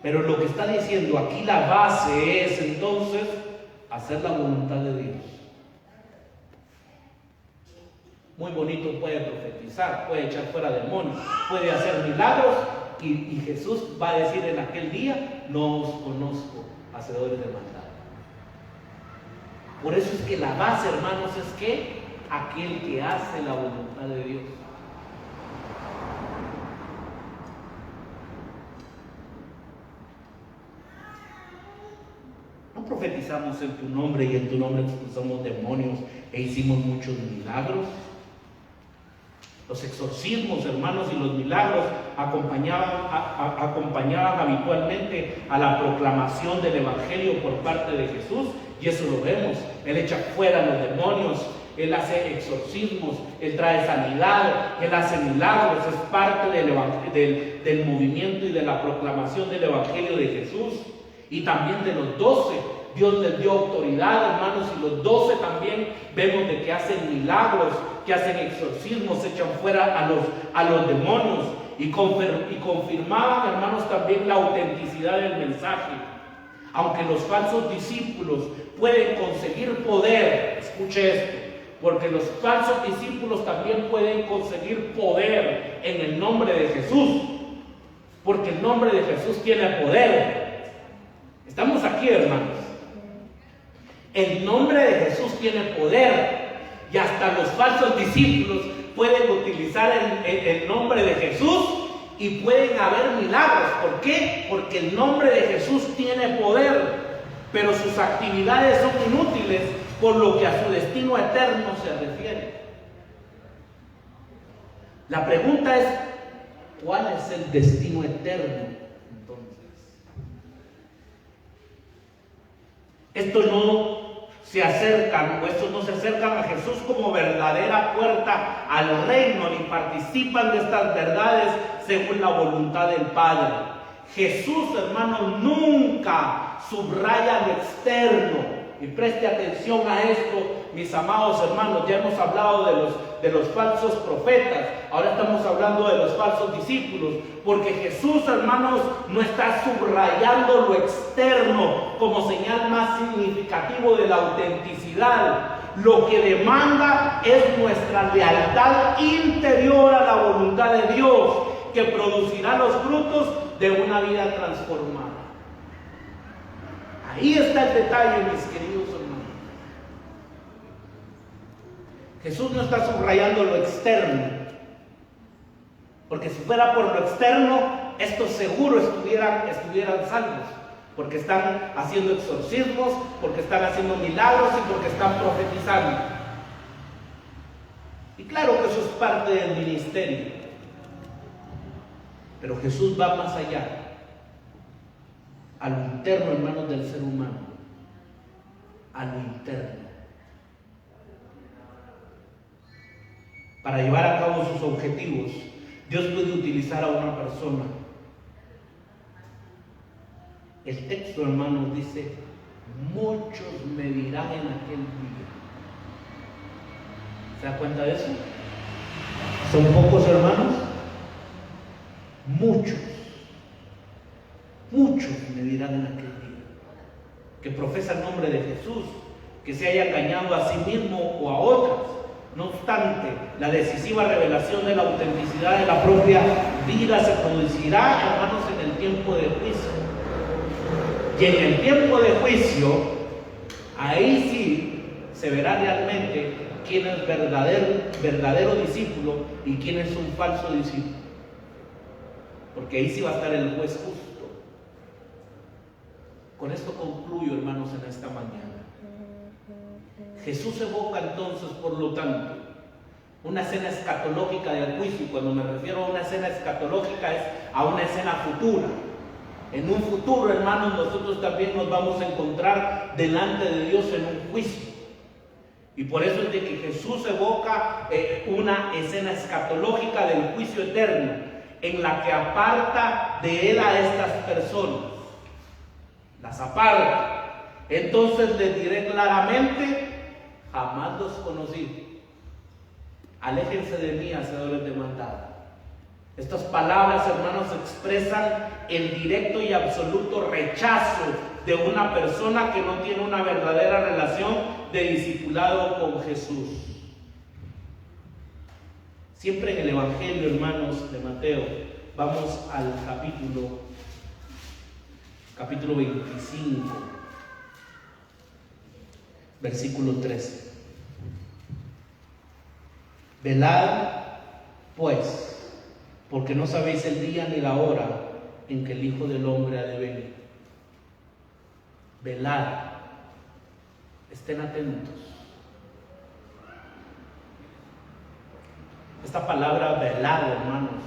pero lo que está diciendo aquí, la base es entonces hacer la voluntad de Dios. Muy bonito puede profetizar, puede echar fuera demonios, puede hacer milagros, y Jesús va a decir en aquel día, no os conozco, hacedores de maldad. Por eso es que la base, hermanos, es que aquel que hace la voluntad de Dios. No profetizamos en tu nombre y en tu nombre expulsamos demonios e hicimos muchos milagros. Los exorcismos, hermanos, y los milagros acompañaban habitualmente a la proclamación del Evangelio por parte de Jesús, y eso lo vemos. Él echa fuera los demonios, Él hace exorcismos, Él trae sanidad, Él hace milagros, es parte del movimiento y de la proclamación del Evangelio de Jesús. Y también de los 12, Dios les dio autoridad, hermanos, y los 12 también vemos de que hacen milagros, que hacen exorcismos, echan fuera a los demonios, y confirmaban, hermanos, también la autenticidad del mensaje. Aunque los falsos discípulos pueden conseguir poder, escuche esto, porque los falsos discípulos también pueden conseguir poder en el nombre de Jesús, porque el nombre de Jesús tiene poder. Estamos aquí, hermanos. El nombre de Jesús tiene poder, y hasta los falsos discípulos pueden utilizar el nombre de Jesús y pueden haber milagros. ¿Por qué? Porque el nombre de Jesús tiene poder, pero sus actividades son inútiles por lo que a su destino eterno se refiere. La pregunta es, ¿cuál es el destino eterno entonces? Estos no se acercan a Jesús como verdadera puerta al reino, ni participan de estas verdades según la voluntad del Padre. Jesús, hermanos, nunca subraya lo externo. Y preste atención a esto, mis amados hermanos. Ya hemos hablado de los falsos profetas, ahora estamos hablando de los falsos discípulos, porque Jesús, hermanos, no está subrayando lo externo como señal más significativo de la autenticidad. Lo que demanda es nuestra lealtad interior a la voluntad de Dios, que producirá los frutos de una vida transformada. Ahí está el detalle, mis queridos hermanos. Jesús no está subrayando lo externo, porque si fuera por lo externo, estos seguros estuvieran salvos, porque están haciendo exorcismos, porque están haciendo milagros y porque están profetizando. Y claro que eso es parte del ministerio, pero Jesús va más allá, a lo interno, hermanos, del ser humano, a lo interno, para llevar a cabo sus objetivos. Dios puede utilizar a una persona. El texto, hermanos, dice: muchos me dirán en aquel día. ¿Se da cuenta de eso? ¿Son pocos, hermanos? Muchos me dirán en aquel día, que profesa el nombre de Jesús, que se haya engañado a sí mismo o a otras. No obstante, la decisiva revelación de la autenticidad de la propia vida se producirá, hermanos, en el tiempo de juicio. Y en el tiempo de juicio, ahí sí se verá realmente quién es verdadero discípulo y quién es un falso discípulo. Porque ahí sí va a estar el juez justo. Con esto concluyo, hermanos, en esta mañana. Jesús evoca entonces, por lo tanto, una escena escatológica del juicio. Y cuando me refiero a una escena escatológica es a una escena futura. En un futuro, hermanos, nosotros también nos vamos a encontrar delante de Dios en un juicio. Y por eso es de que Jesús evoca una escena escatológica del juicio eterno, en la que aparta de Él a estas personas. Las aparta. Entonces les diré claramente: jamás los conocí. Aléjense de mí, hacedores de maldad. Estas palabras, hermanos, expresan el directo y absoluto rechazo de una persona que no tiene una verdadera relación de discipulado con Jesús. Siempre en el Evangelio, hermanos, de Mateo, vamos al capítulo 25, versículo 13. Velad, pues, porque no sabéis el día ni la hora en que el Hijo del Hombre ha de venir. Velad, estén atentos. Esta palabra velad, hermanos,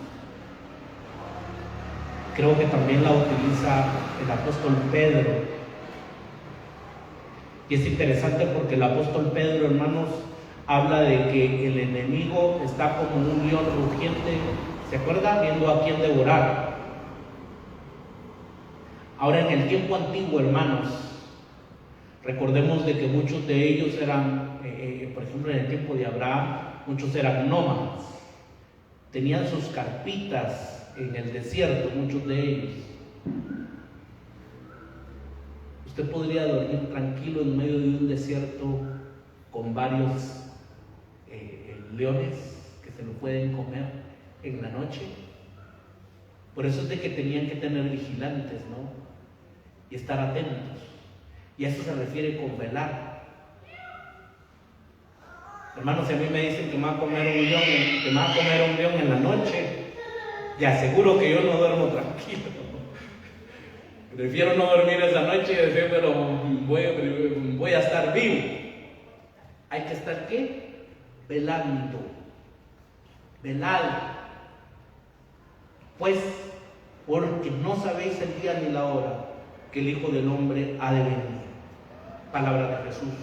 creo que también la utiliza el apóstol Pedro. Y es interesante porque el apóstol Pedro, hermanos, habla de que el enemigo está como un león rugiente, ¿se acuerdan? Viendo a quién devorar. Ahora, en el tiempo antiguo, hermanos, recordemos de que muchos de ellos eran, por ejemplo, en el tiempo de Abraham, muchos eran nómadas. Tenían sus carpitas en el desierto, muchos de ellos. Usted podría dormir tranquilo en medio de un desierto con varios leones que se lo pueden comer en la noche. Por eso es de que tenían que tener vigilantes, ¿no? Y estar atentos. Y a eso se refiere con velar. Hermanos, si a mí me dicen que me va a comer un león en la noche, le aseguro que yo no duermo tranquilo. Prefiero no dormir esa noche y decir, pero voy a estar vivo. Hay que estar, ¿qué? Velando. Velad. Pues, porque no sabéis el día ni la hora que el Hijo del Hombre ha de venir. Palabra de Jesús.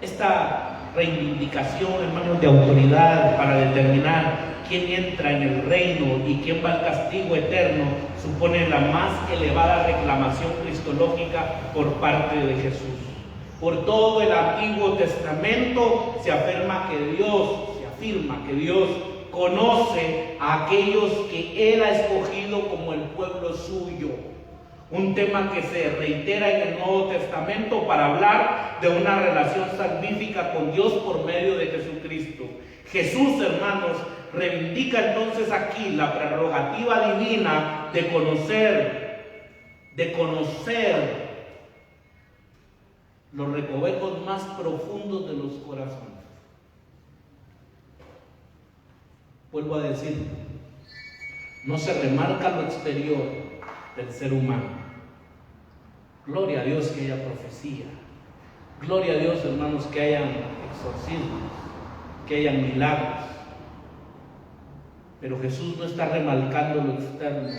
Esta reivindicación, hermanos, de autoridad para determinar quién entra en el reino y quién va al castigo eterno, supone la más elevada reclamación cristológica por parte de Jesús. Por todo el Antiguo Testamento se afirma que Dios conoce a aquellos que Él ha escogido como el pueblo suyo. Un tema que se reitera en el Nuevo Testamento para hablar de una relación salvífica con Dios por medio de Jesucristo. Jesús, hermanos, reivindica entonces aquí la prerrogativa divina de conocer los recovecos más profundos de los corazones. Vuelvo a decir, no se remarca lo exterior del ser humano. Gloria a Dios que haya profecía. Gloria a Dios, hermanos, que hayan exorcismos. que hayan milagros. Pero Jesús no está remarcando lo externo.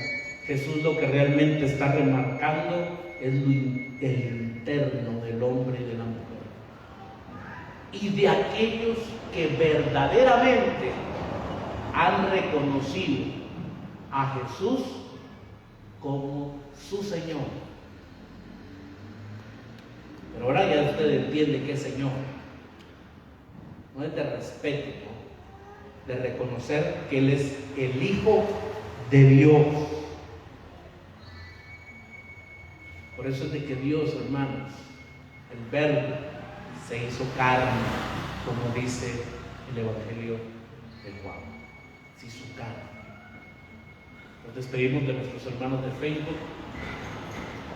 Jesús lo que realmente está remarcando es el interno del hombre y de la mujer. Y de aquellos que verdaderamente han reconocido a Jesús como su Señor. Pero ahora ya usted entiende que es Señor. No es de respeto, ¿no? De reconocer que Él es el Hijo de Dios. Por eso es de que Dios, hermanos, el Verbo se hizo carne, como dice el Evangelio de Juan. Se hizo carne. Nos despedimos de nuestros hermanos de Facebook.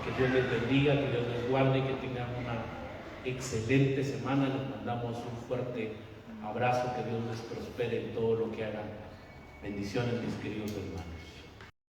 Que Dios les bendiga, que Dios les guarde y que tengan una excelente semana. Les mandamos un fuerte abrazo, que Dios les prospere en todo lo que hagan. Bendiciones, mis queridos hermanos.